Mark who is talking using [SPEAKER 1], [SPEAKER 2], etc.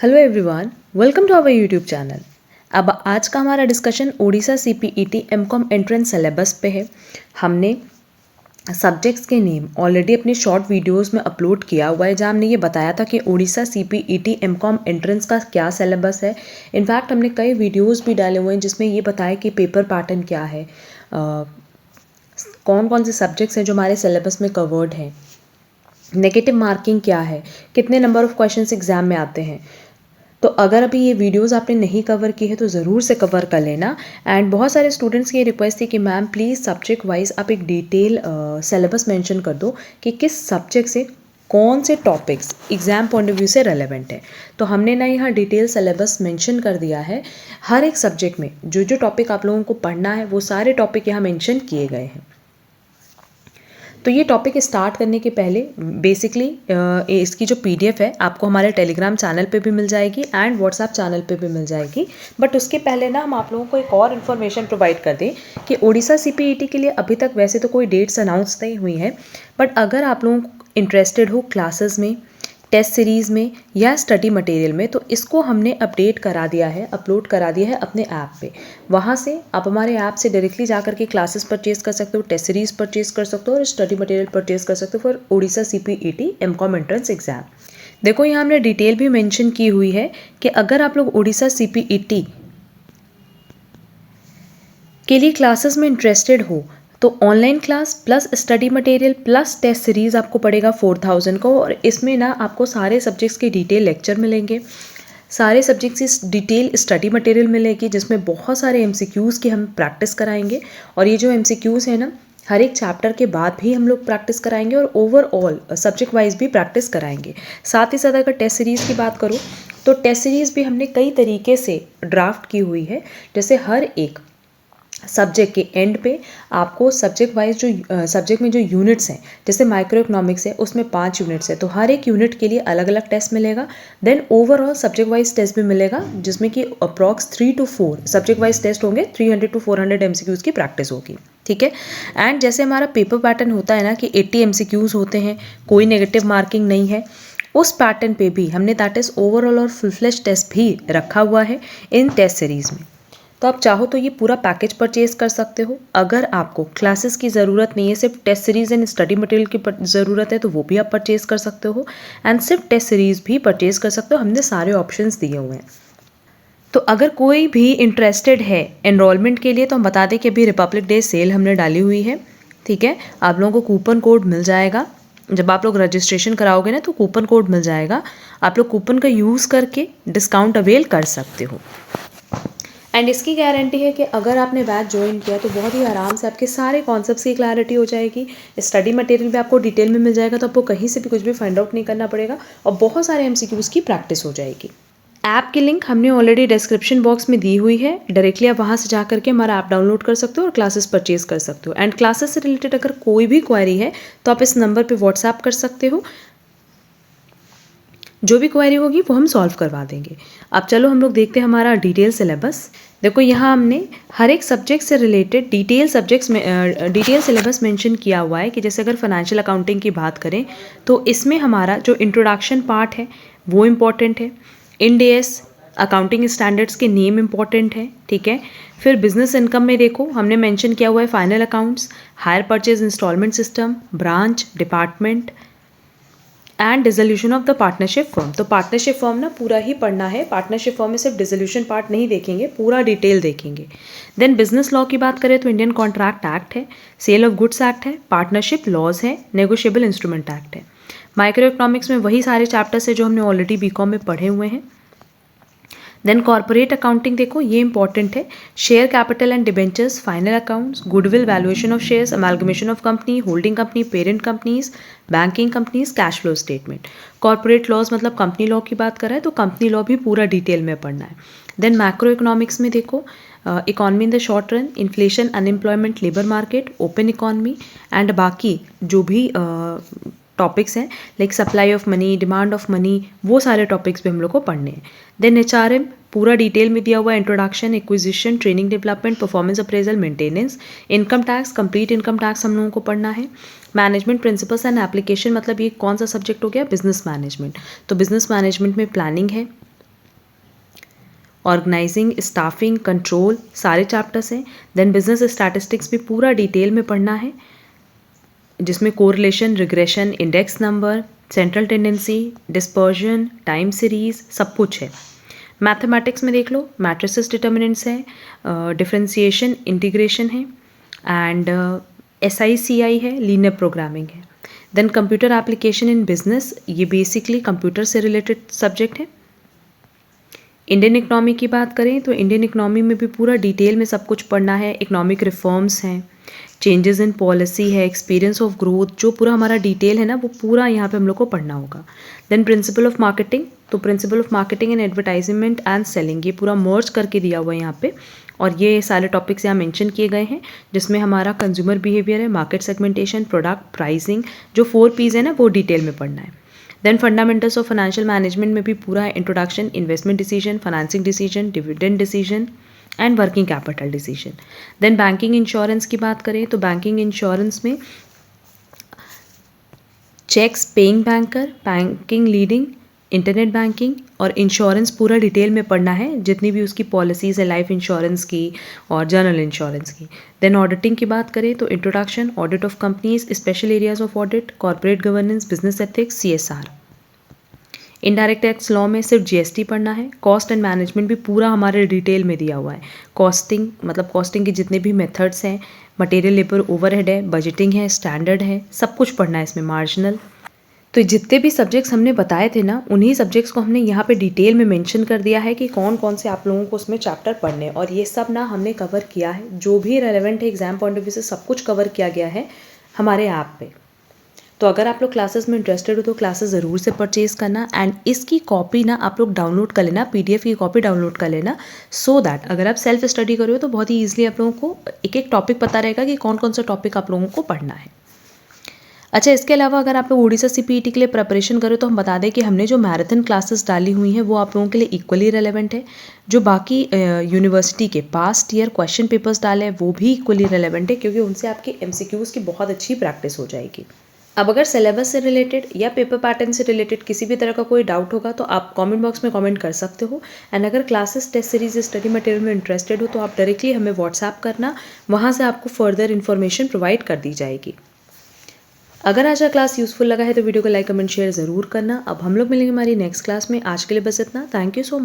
[SPEAKER 1] Hello everyone, welcome to our YouTube channel. अब आज का हमारा discussion Odisha CPET MCom entrance syllabus पे है। हमने सब्जेक्ट्स के नेम ऑलरेडी अपने शॉर्ट वीडियोस में अपलोड किया हुआ है, जहाँ हमने ये बताया था कि ओडिशा सीपीईटी एमकॉम एंट्रेंस का क्या सिलेबस है। इनफैक्ट हमने कई वीडियोस भी डाले हुए हैं जिसमें ये बताया कि पेपर पैटर्न क्या है, कौन कौन से सब्जेक्ट्स हैं जो हमारे सिलेबस में कवर्ड हैं, नेगेटिव मार्किंग क्या है, कितने नंबर ऑफ क्वेश्चंस एग्जाम में आते हैं। तो अगर अभी ये वीडियोस आपने नहीं कवर की है तो ज़रूर से कवर कर लेना। एंड बहुत सारे स्टूडेंट्स की ये रिक्वेस्ट थी कि मैम प्लीज़ सब्जेक्ट वाइज आप एक डिटेल सिलेबस मेंशन कर दो कि किस सब्जेक्ट से कौन से topics exam point of view से रेलेवेंट है। तो हमने ना यहाँ डिटेल सिलेबस मेंशन कर दिया है। हर एक सब्जेक्ट में जो जो टॉपिक आप लोगों को पढ़ना है वो सारे टॉपिक यहाँ मेंशन किए गए हैं। तो ये टॉपिक स्टार्ट करने के पहले बेसिकली इसकी जो पीडीएफ है आपको हमारे टेलीग्राम चैनल पे भी मिल जाएगी एंड व्हाट्सएप चैनल पे भी मिल जाएगी। बट उसके पहले ना हम आप लोगों को एक और इन्फॉर्मेशन प्रोवाइड कर दें कि ओडिशा सीपीईटी के लिए अभी तक वैसे तो कोई डेट्स अनाउंस नहीं हुई हैं, बट अगर आप लोगों को इंटरेस्टेड हो क्लासेस में, टेस्ट सीरीज़ में या स्टडी मटेरियल में, तो इसको हमने अपडेट करा दिया है, अपलोड करा दिया है अपने ऐप पे। वहाँ से आप हमारे ऐप से डायरेक्टली जा करके क्लासेस परचेज कर सकते हो, टेस्ट सीरीज़ परचेज कर सकते हो और स्टडी मटेरियल परचेज कर सकते हो for Odisha CPET MCom entrance exam. देखो यहाँ हमने डिटेल भी मेंशन की हुई है कि अगर आप लोग ओडिशा सीपीईटी के लिए क्लासेस में इंटरेस्टेड हो तो online class plus study material plus test series आपको पड़ेगा 4000 को। और इसमें ना आपको सारे सब्जेक्ट्स के डिटेल लेक्चर मिलेंगे, सारे सब्जेक्ट्स की डिटेल स्टडी मटेरियल मिलेगी जिसमें बहुत सारे एमसीक्यूज़ की हम प्रैक्टिस कराएंगे। और ये जो एमसीक्यूज़ है ना, हर एक चैप्टर के बाद भी हम लोग प्रैक्टिस कराएंगे और ओवरऑल सब्जेक्ट वाइज भी प्रैक्टिस कराएंगे। साथ ही साथ अगर टेस्ट सीरीज़ की बात करूँ तो टेस्ट सीरीज़ भी हमने कई तरीके से ड्राफ्ट की हुई है। जैसे हर एक सब्जेक्ट के एंड पे आपको सब्जेक्ट वाइज जो सब्जेक्ट में जो यूनिट्स हैं, जैसे माइक्रो इकोनॉमिक्स है उसमें 5 यूनिट्स है, तो हर एक यूनिट के लिए अलग अलग टेस्ट मिलेगा। Then overall subject wise test भी मिलेगा जिसमें कि approx 3 to 4 subject wise test होंगे, 300 to 400 एमसीक्यूज़ की प्रैक्टिस होगी। ठीक है। एंड जैसे हमारा पेपर पैटर्न होता है ना कि 80 एमसीक्यूज़ होते हैं, कोई नेगेटिव मार्किंग नहीं है, उस पैटर्न पे भी हमने दैट इज़ ओवरऑल और फुल फ्लेश टेस्ट भी रखा हुआ है इन टेस्ट सीरीज़ में। तो आप चाहो तो ये पूरा पैकेज परचेज कर सकते हो। अगर आपको क्लासेस की ज़रूरत नहीं है, सिर्फ test series and study material की ज़रूरत है तो वो भी आप परचेज कर सकते हो एंड सिर्फ टेस्ट सीरीज़ भी परचेज कर सकते हो। हमने सारे ऑप्शंस दिए हुए हैं। तो अगर कोई भी इंटरेस्टेड है एनरोलमेंट के लिए तो हम बता दें कि अभी रिपब्लिक डे सेल हमने डाली हुई है। ठीक है, आप लोगों को कूपन कोड मिल जाएगा। जब आप लोग रजिस्ट्रेशन कराओगे ना तो कूपन कोड मिल जाएगा, आप लोग कूपन का यूज़ करके डिस्काउंट अवेल कर सकते हो। एंड इसकी गारंटी है कि अगर आपने बैच ज्वाइन किया तो बहुत ही आराम से आपके सारे कॉन्सेप्ट्स की क्लैरिटी हो जाएगी, स्टडी मटेरियल भी आपको डिटेल में मिल जाएगा, तो आपको कहीं से भी कुछ भी फाइंड आउट नहीं करना पड़ेगा और बहुत सारे एमसीक्यूज़ की प्रैक्टिस हो जाएगी। ऐप की लिंक हमने ऑलरेडी डिस्क्रिप्शन बॉक्स में दी हुई है, डायरेक्टली आप वहाँ से जा करके हमारा ऐप डाउनलोड कर सकते हो और क्लासेस परचेज कर सकते हो। एंड क्लासेस से रिलेटेड अगर कोई भी क्वेरी है तो आप इस नंबर पर व्हाट्सएप कर सकते हो, जो भी क्वेरी होगी वो हम सॉल्व करवा देंगे। अब चलो हम लोग देखते हैं हमारा डिटेल सिलेबस। देखो यहाँ हमने हर एक सब्जेक्ट से रिलेटेड डिटेल सिलेबस मेंशन किया हुआ है कि जैसे अगर फाइनेंशियल अकाउंटिंग की बात करें तो इसमें हमारा जो इंट्रोडक्शन पार्ट है वो इम्पॉर्टेंट है। इंड एस अकाउंटिंग स्टैंडर्ड्स के नेम इम्पॉर्टेंट है। ठीक है। फिर बिजनेस इनकम में देखो हमने मेंशन किया हुआ है final accounts, higher purchase installment system, branch, department and dissolution of the partnership form. तो पार्टनरशिप फॉर्म ना पूरा ही पढ़ना है। पार्टनरशिप फॉर्म में सिर्फ डिसोल्यूशन पार्ट नहीं देखेंगे, पूरा डिटेल देखेंगे। देन बिजनेस लॉ की बात करें तो इंडियन कॉन्ट्रैक्ट एक्ट है, सेल ऑफ गुड्स एक्ट है, पार्टनरशिप लॉज है, नेगोशिएबल इंस्ट्रूमेंट एक्ट है। माइक्रो इकोनॉमिक्स में वही सारे चैप्टर्स है जो हमने ऑलरेडी बीकॉम में पढ़े हुए हैं। देन कॉर्पोरेट अकाउंटिंग देखो ये इंपॉर्टेंट है, share capital and debentures, final accounts, goodwill, valuation of shares, amalgamation of company, holding company, parent companies, banking companies, cash flow statement. Corporate laws मतलब कंपनी लॉ की बात कर रहा है तो कंपनी लॉ भी पूरा डिटेल में पढ़ना है। देन मैक्रो इकोनॉमिक्स में देखो economy in the short run, inflation, unemployment, labour market, open economy and बाकी जो भी टॉपिक्स हैं like supply of money, demand of money, वो सारे टॉपिक्स भी हम लोग को पढ़ने हैं। देन एचआरएम पूरा डिटेल में दिया हुआ है, introduction, acquisition, training development, performance appraisal, maintenance. Income tax, complete income tax हम लोगों को पढ़ना है। मैनेजमेंट प्रिंसिपल्स एंड एप्लीकेशन मतलब ये कौन सा सब्जेक्ट हो गया, बिजनेस मैनेजमेंट। तो बिजनेस मैनेजमेंट में प्लानिंग है, ऑर्गेनाइजिंग, स्टाफिंग, कंट्रोल सारे चैप्टर्स हैं। देन बिजनेस स्टैटिस्टिक्स भी पूरा डिटेल में पढ़ना है, जिसमें correlation, regression, index number, central tendency, dispersion, time series सब कुछ है। मैथमेटिक्स में देख लो, मैट्रिसेस डिटर्मिनेंट्स है, डिफरेंशिएशन, इंटीग्रेशन है, एंड SICI है, लीनियर प्रोग्रामिंग है। Then computer application in business, ये बेसिकली कंप्यूटर से रिलेटेड सब्जेक्ट है। इंडियन इकनॉमी की बात करें तो इंडियन इकनॉमी में भी पूरा डिटेल में सब कुछ पढ़ना है। इकोनॉमिक रिफॉर्म्स हैं, चेंजेस इन पॉलिसी है, एक्सपीरियंस ऑफ ग्रोथ, जो पूरा हमारा डिटेल है ना वो पूरा यहाँ पे हम लोग को पढ़ना होगा। देन प्रिंसिपल ऑफ मार्केटिंग, तो principle of marketing and advertisement and selling, ये पूरा मर्ज करके दिया हुआ है यहाँ पे, और ये सारे टॉपिक्स यहाँ मेंशन किए गए हैं, जिसमें हमारा कंज्यूमर बिहेवियर है, मार्केट सेगमेंटेशन, प्रोडक्ट प्राइसिंग, जो 4 P's है ना वो डिटेल में पढ़ना है। Then fundamentals of financial management में भी पूरा introduction, investment decision, financing decision, dividend decision and working capital decision. Then banking insurance की बात करें तो बैंकिंग इंश्योरेंस में cheques, paying banker, banking leading, internet banking और इंश्योरेंस पूरा डिटेल में पढ़ना है, जितनी भी उसकी पॉलिसीज़ है लाइफ इंश्योरेंस की और जनरल इंश्योरेंस की। देन ऑडिटिंग की बात करें तो introduction, audit of companies, special areas of audit, corporate governance, business ethics, CSR। Indirect tax law में सिर्फ GST पढ़ना है। कॉस्ट एंड मैनेजमेंट भी पूरा हमारे डिटेल में दिया हुआ है। कॉस्टिंग मतलब कॉस्टिंग के जितने भी मेथड्स हैं, मटेरियल, लेबर, ओवरहेड है, बजटिंग है, स्टैंडर्ड है, सब कुछ पढ़ना है इसमें, मार्जिनल। तो जितने भी सब्जेक्ट्स हमने बताए थे ना, उन्हीं सब्जेक्ट्स को हमने यहाँ पे डिटेल में मेंशन कर दिया है कि कौन कौन से आप लोगों को उसमें चैप्टर पढ़ने हैं, और ये सब ना हमने कवर किया है, जो भी रेलेवेंट है एग्जाम पॉइंट ऑफ व्यू से सब कुछ कवर किया गया है हमारे ऐप पे। तो अगर आप लोग क्लासेस में इंटरेस्टेड हो तो क्लासेस ज़रूर से परचेज़ करना, एंड इसकी कॉपी ना आप लोग डाउनलोड कर लेना, PDF की कॉपी डाउनलोड कर लेना, सो दैट अगर आप सेल्फ स्टडी करो तो बहुत ही ईजिली आप लोगों को एक एक टॉपिक पता रहेगा कि कौन कौन सा टॉपिक आप लोगों को पढ़ना है। अच्छा, इसके अलावा अगर आप लोग उड़ीसा CPET के लिए प्रिपरेशन करो तो हम बता दें कि हमने जो मैराथन क्लासेस डाली हुई हैं वो आप लोगों के लिए इक्वली रेलेवेंट है। जो बाकी यूनिवर्सिटी के पास्ट ईयर क्वेश्चन पेपर्स डाले हैं वो भी इक्वली रेलेवेंट है, क्योंकि उनसे आपकी MCQs की बहुत अच्छी प्रैक्टिस हो जाएगी। अब अगर सिलेबस से रिलेटेड या पेपर पैटर्न से रिलेटेड किसी भी तरह का कोई डाउट होगा तो आप कमेंट बॉक्स में कमेंट कर सकते हो, एंड अगर classes, test series, study material में इंटरेस्टेड हो तो आप डायरेक्टली हमें व्हाट्सएप करना, वहाँ से आपको फर्दर इन्फॉर्मेशन प्रोवाइड कर दी जाएगी। अगर आज का क्लास यूजफुल लगा है तो वीडियो को लाइक, कमेंट, शेयर ज़रूर करना। अब हम लोग मिलेंगे हमारी नेक्स्ट क्लास में। आज के लिए बस इतना। Thank you so much.